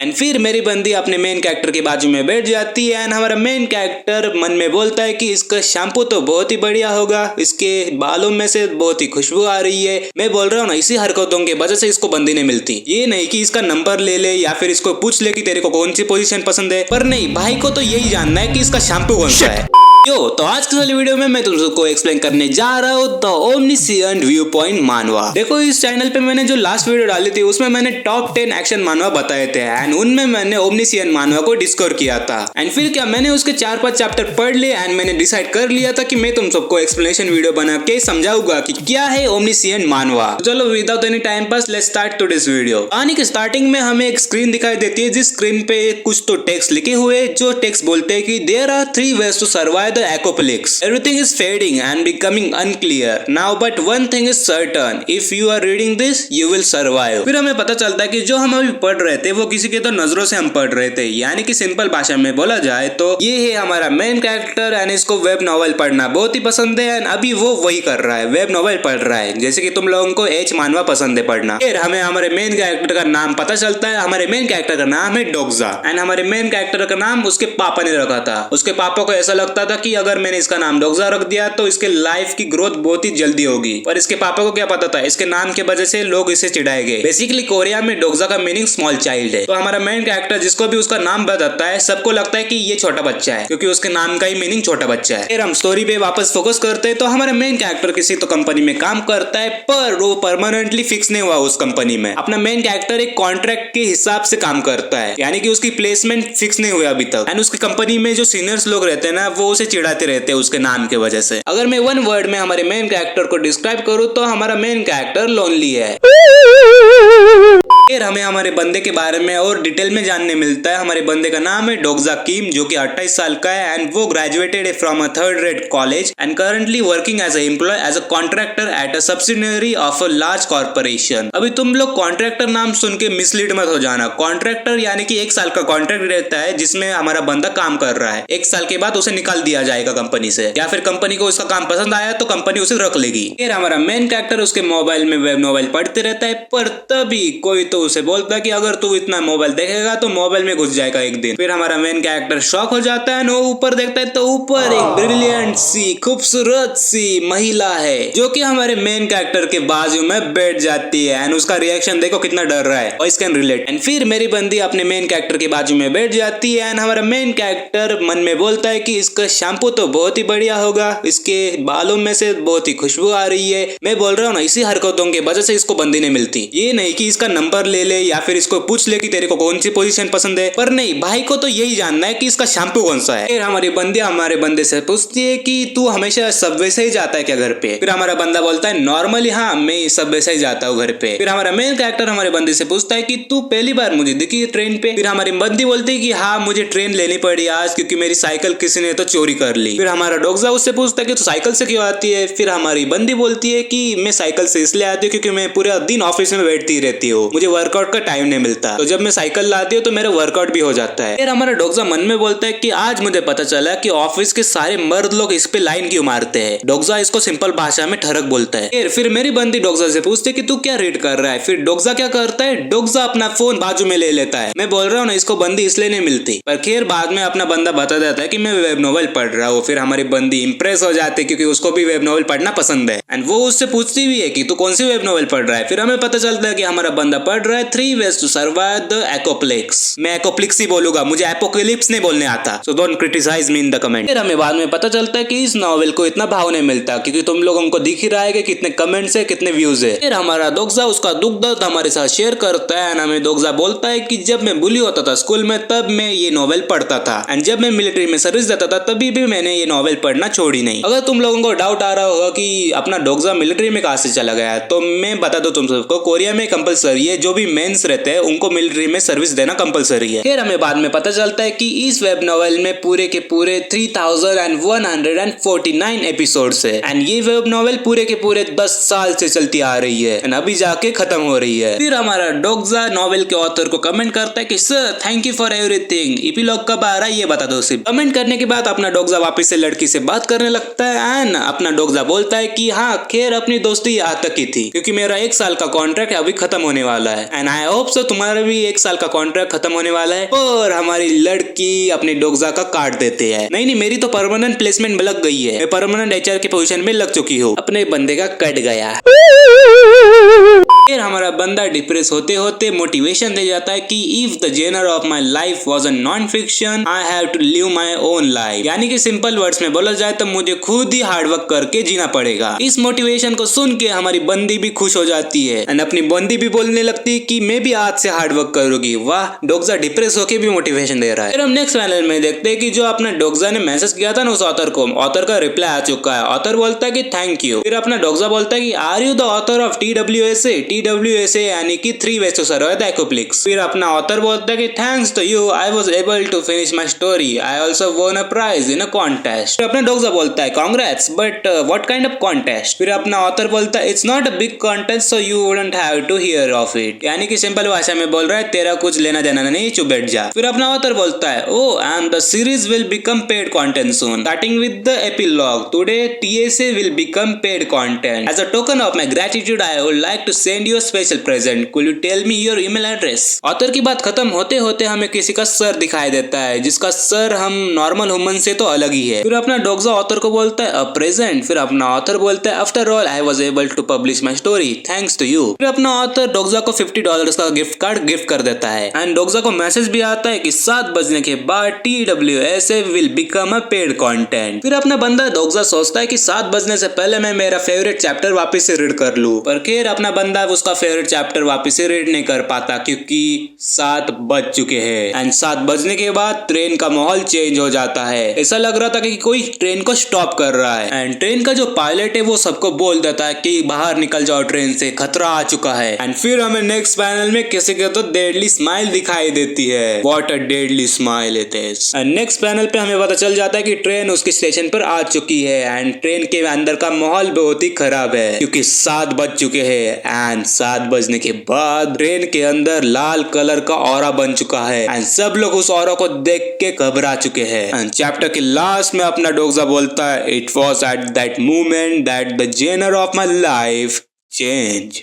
And फिर मेरी बंदी अपने मेन कैरेक्टर के बाजू में बैठ जाती है एंड हमारा मेन कैरेक्टर मन में बोलता है कि इसका शैम्पू तो बहुत ही बढ़िया होगा, इसके बालों में से बहुत ही खुशबू आ रही है। मैं बोल रहा हूँ ना, इसी हरकतों की वजह से इसको बंदी नहीं मिलती। ये नहीं कि इसका नंबर ले ले या फिर इसको पूछ ले कि तेरे को कौन सी पोजीशन पसंद है, पर नहीं, भाई को तो यही जानना है कि इसका शैम्पू कौन सा है। तो आज के वाली वीडियो में मैं तुम सबको एक्सप्लेन करने जा रहा हूँ द ओमनिसिएंट व्यू पॉइंट मानवा। देखो, इस चैनल पे मैंने जो लास्ट वीडियो डाली थी उसमें मैंने टॉप 10 एक्शन मानवा बताए थे एंड उनमें मैंने ओमनिसिएंट मानवा को डिस्कवर किया था। एंड फिर क्या, मैंने उसके 4-5 चैप्टर पढ़ लिए एंड मैंने डिसाइड कर लिया था कि मैं तुम सबको एक्सप्लेनेशन वीडियो बना के समझाऊंगा कि क्या है ओमनिसिएंट मानवा। चलो without any time pass, let's start today's video. कहानी के स्टार्टिंग में हमें एक स्क्रीन दिखाई देती है, जिस स्क्रीन पे कुछ तो टेक्स्ट लिखे हुए, जो टेक्स्ट बोलते हैं कि there are 3 ways to survive the apocalypse. Everything is fading and becoming unclear now, but one thing is certain: if you are reading this, you will survive. फिर हमें पता चलता है कि जो हम अभी पढ़ रहे थे वो किसी के तो नजरों से हम पढ़ रहे थे, यानी कि सिंपल भाषा में बोला जाए तो ये है हमारा मेन कैरेक्टर एंड इसको वेब नॉवल पढ़ना बहुत ही पसंद है एंड अभी वो वही कर रहा है, वेब नॉवल पढ़ रहा है, जैसे कि तुम लोगों को एच मानवा पसंद है पढ़ना। फिर हमें हमारे मेन कैरेक्टर का नाम पता चलता है। हमारे मेन कैरेक्टर का नाम है डोग्जा एंड हमारे मेन कैरेक्टर का नाम उसके पापा ने रखा था। उसके पापा को ऐसा लगता था कि अगर मैंने इसका नाम डोग्जा रख दिया तो इसके लाइफ की ग्रोथ बहुत ही जल्दी होगी, पर इसके पापा को क्या पता था, इसके नाम के वजह से लोग इसे चिढ़ाएंगे। बेसिकली कोरिया में डोग्जा का मीनिंग स्मॉल चाइल्ड है, तो हमारा मेन कैरेक्टर जिसको भी उसका नाम बताता है सबको लगता है कि ये छोटा बच्चा है, क्योंकि उसके नाम का ही मीनिंग छोटा बच्चा है। फिर हम स्टोरी पे वापस फोकस करते हैं तो हमारा मेन कैरेक्टर किसी तो कंपनी में काम करता है, पर वो परमानेंटली फिक्स नहीं हुआ उस कंपनी में। अपना मेन कैरेक्टर एक कॉन्ट्रैक्ट के हिसाब से काम करता है, यानी कि उसकी प्लेसमेंट फिक्स नहीं हुआ अभी तक एंड उसकी कंपनी में जो सीनियर्स लोग रहते हैं ना, वो उसे चिढ़ाते रहते हैं उसके नाम के वजह से। अगर मैं 1 वर्ड में हमारे मेन कैरेक्टर को डिस्क्राइब करूं तो हमारा मेन कैरेक्टर लोनली है। फिर हमें हमारे बंदे के बारे में और डिटेल में जानने मिलता है। हमारे बंदे का नाम है डोग्जा किम, जो कि 28 साल का है एंड वो ग्रेजुएटेड है from a 3rd rate college and currently working as a employ as a contractor at a subsidiary of a large corporation. अभी तुम लोग कॉन्ट्रैक्टर नाम सुन के मिसलीड मत हो जाना। कॉन्ट्रैक्टर यानी कि 1 साल का कॉन्ट्रैक्ट रहता है जिसमें हमारा बंदा काम कर रहा है। 1 साल के बाद उसे निकाल दिया जाएगा कंपनी से, या फिर कंपनी को उसका काम पसंद आया तो कंपनी उसे रख लेगी। फिर हमारा मेन कैरेक्टर उसके मोबाइल में वेब नॉवेल पढ़ते रहता है, पर तभी कोई तो उसे बोलता है कि अगर तू इतना मोबाइल देखेगा तो मोबाइल में घुस जाएगा एक दिन। फिर हमारा मेन कैरेक्टर शॉक हो जाता है, वो ऊपर देखता है तो ऊपर एक ब्रिलियंट सी खूबसूरत सी महिला है जो कि हमारे मेन कैरेक्टर के बाजू में बैठ जाती है एंड उसका रिएक्शन देखो कितना डर रहा है, वॉइस कैन रिलेट। एंड फिर मेरी बंदी अपने मेन कैरेक्टर के बाजू में बैठ जाती है एंड हमारा मेन कैरेक्टर मन में बोलता है कि इसका शैम्पू तो बहुत ही बढ़िया होगा, इसके बालों में से बहुत ही खुशबू आ रही है। मैं बोल रहा हूँ ना, इसी हरकतों की वजह से इसको बंदी नहीं मिलती। ये नहीं कि इसका नंबर ले ले या फिर इसको पूछ ले कि तेरे को कौन सी पोजीशन पसंद है, पर नहीं, भाई को तो यही जानना है कि इसका शैम्पू कौन सा है। फिर हमारी बंदी हमारे बंदे से पूछती है कि तू हमेशा सबवे से ही जाता है क्या घर पे? फिर हमारा बंदा बोलता है नॉर्मली हाँ, मैं सबवे से ही जाता हूँ घर पे। फिर हमारा मेन कैरेक्टर हमारे बंदे से पूछता है कि तू पहली बार मुझे दिखी ट्रेन पे? फिर हमारी बंदी बोलती है कि हाँ, मुझे ट्रेन लेनी पड़ी आज क्योंकि मेरी साइकिल किसी ने तो चोरी कर ली। फिर हमारा डोग्जा उससे पूछता है कि तू साइकिल से क्यों आती है? फिर हमारी बंदी बोलती है कि मैं साइकिल से इसलिए आती हूँ क्योंकि मैं पूरा दिन ऑफिस में बैठती रहती हूँ, मुझे वर्कआउट का टाइम नहीं मिलता, तो जब मैं साइकिल लाती हूँ तो मेरा वर्कआउट भी हो जाता है। फिर हमारा डोग्जा मन में बोलता है कि आज मुझे पता चला कि ऑफिस के सारे मर्द लोग इस पे लाइन क्यों मारते हैं। डोग्जा इसको सिंपल भाषा में ठरक बोलता है। फिर मेरी बंदी डोग्जा से पूछती है कि तू क्या रीड कर रहा है? फिर डोग्जा क्या करता है, डोग्जा अपना फोन बाजू में ले लेता है। मैं बोल रहा हूँ ना, इसको बंदी इसलिए नहीं मिलती, पर खैर बाद में अपना बंदा बता देता है कि मैं वेब नॉवल पढ़ रहा हूँ। फिर हमारी बंदी इंप्रेस हो जाती है क्योंकि उसको भी वेब नॉवल पढ़ना पसंद है एंड वो उससे पूछती भी है कि तू कौन सी वेब नॉवल पढ़ रहा है। फिर हमें पता चलता है कि हमारा बंदा पढ़ रहा है 3 ways to survive the apocalypse। मैं एकोप्लिक्स ही बोलूंगा, मुझे एपोकलिप्स नहीं बोलने आता, so don't criticise me in the comment. फिर हमें बाद में पता चलता है कि इस नॉवेल को इतना भाव नहीं मिलता क्योंकि तुम लोगों को दिख ही रहा है कि कितने कमेंट्स है, कितने व्यूज है। फिर हमारा डोग्जा उसका दुख दर्द हमारे साथ शेयर करता है एंड हमें डोग्जा बोलता है कि जब मैं बुली होता था स्कूल में तब मैं ये नॉवेल पढ़ता था एंड जब मैं मिलिट्री में सर्विस देता था तभी भी मैंने ये नॉवेल पढ़ना छोड़ी नहीं। अगर तुम लोगों को डाउट आ रहा होगा कि अपना डोग्जा मिलिट्री में कहां से चला गया, तो मैं बता दूं तुम सबको, कोरिया में कंपलसरी है, जो भी मेंस रहते हैं उनको मिलिट्री में सर्विस देना कंपलसरी है। फिर हमें बाद में पता चलता है कि इस वेब नॉवेल में पूरे के पूरे 3149 एपिसोड्स है एंड ये वेब नॉवेल पूरे के पूरे 10 साल से चलती आ रही है एंड अभी जाके खत्म हो रही है। फिर हमारा डोग्जा नॉवेल के ऑथर को कमेंट करता है कि sir thank you for everything, epilogue कब आ रहा है ये बता दो सिर्फ। कमेंट करने के बाद अपना डोग्जा वापस से लड़की से बात करने लगता है एंड अपना डोग्जा बोलता है कि हाँ, खैर अपनी दोस्ती यहाँ तक की थी क्योंकि मेरा 1 साल का कॉन्ट्रैक्ट अभी खत्म होने वाला है एंड आई होप सो तुम्हारा भी 1 साल का कॉन्ट्रैक्ट खत्म होने वाला है और हमारी लड़की अपने डोगजा का काट देते हैं। नहीं, मेरी तो परमानेंट प्लेसमेंट लग गई है, मैं परमानेंट एचआर की पोजीशन में लग चुकी हूँ, अपने बंदे का कट गया। फिर हमारा बंदा डिप्रेस होते होते मोटिवेशन दे जाता है कि if the genre of my life was a non fiction I have to live my own life. यानी कि सिंपल वर्ड्स में बोला जाए तो मुझे खुद ही हार्डवर्क करके जीना पड़ेगा। इस मोटिवेशन को सुन के हमारी बंदी भी खुश हो जाती है एंड अपनी बंदी भी बोलने लगती है कि मैं भी आज से हार्डवर्क करूंगी। वाह, डोगजा डिप्रेस होके भी मोटिवेशन दे रहा है। फिर हम नेक्स्ट पैनल में देखते हैं कि जो अपना डोगजा ने मैसेज किया था ना उस ऑथर को, ऑथर का रिप्लाई आ चुका है। ऑथर बोलता है कि थैंक यू। फिर अपना डोगजा बोलता है कि are you the author of TWSA यानी कि 3 ways to survive the Eclipse। फिर अपना ऑथर बोलता है कि thanks to you I was able to finish my story, I also won a prize in a contest. फिर अपना डोगजा बोलता है congrats but what kind of contest. फिर अपना ऑथर बोलता है it's not a big contest so you wouldn't have to hear of it. यानी कि सिंपल भाषा में बोल रहा है तेरा कुछ लेना देना नहीं, चुप बैठ जा। फिर अपना ऑथर बोलता है oh and the series will become paid content soon starting with the epilogue today TSA will become paid content as a token of my gratitude I would like to send you a special present, could you tell me your email address। Author की बात खत्म होते होते हमें किसी का sir दिखाई देता है जिसका सर हम नॉर्मल ह्यूमन से तो अलग ही है। फिर अपना डोगजा ऑथर को बोलता है अ प्रेजेंट। फिर अपना ऑथर बोलता है after all I was able to publish my story thanks to you. फिर अपना ऑथर डोगजा को $50 का गिफ्ट कार्ड गिफ्ट कर देता है एंड डोगजा को मैसेज भी आता है कि 7 बजने के बाद TWSA will become a paid content। फिर अपना बंदा डोगजा सोचता है कि 7 बजने से पहले मैं मेरा फेवरेट चैप्टर वापस से रीड कर लूं, पर फिर अपना बंदा उसका फेवरेट चैप्टर वापस से रीड नहीं कर पाता क्योंकि 7 बज चुके हैं एंड 7 बजने के बाद ट्रेन का माहौल चेंज हो जाता है। ऐसा लग रहा था कि कोई ट्रेन को स्टॉप कर रहा है एंड ट्रेन का जो पायलट है वो सबको बोल देता है कि बाहर निकल जाओ, ट्रेन से खतरा आ चुका है। एंड फिर हमें नेक्स्ट पैनल में किसी के तो डेडली स्माइल दिखाई देती है। What a deadly smile it is. And next panel पे हमें पता चल जाता है कि ट्रेन उसकी स्टेशन पर आ चुकी है एंड ट्रेन के अंदर का माहौल बहुत ही खराब है क्योंकि 7 बज चुके हैं एंड 7 बजने के बाद ट्रेन के अंदर लाल कलर का ऑरा बन चुका है एंड सब लोग उस ऑरा को देख के घबरा चुके हैं। एंड चैप्टर के लास्ट में अपना डोगजा बोलता है it was at that moment that the genre of my life change.